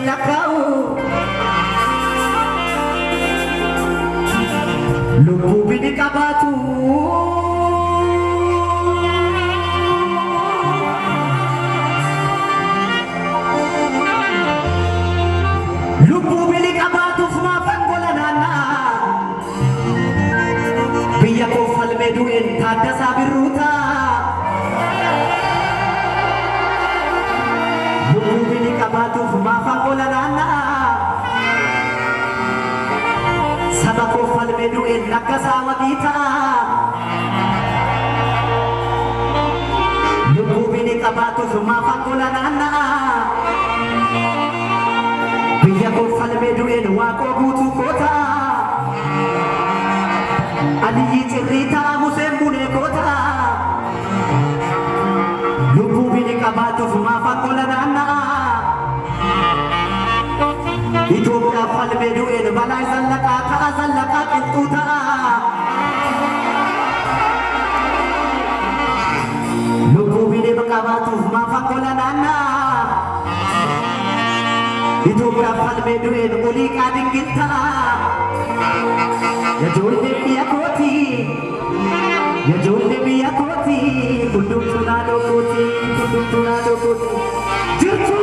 lakau lubu bini kabatu lubu bini kabatu fumafan golanana biya ko falmedu en tadda sabiruta lubu bini kabatu fumafan golanana sabako falmedu en nakasawa kita lubu bini kabatu fumafan golanana biya ko falmedu en wako butu kota Adi cerita musim bune kota lubu bini kabatu fumafa kolanana Ethiopia falmedu en balai zallaka ka zallaka kintuta lubu bini kabatu fumafa kolanana Ethiopia falmedu en uli kadingita Ya jolne biya koti kundum tunado koti jirtu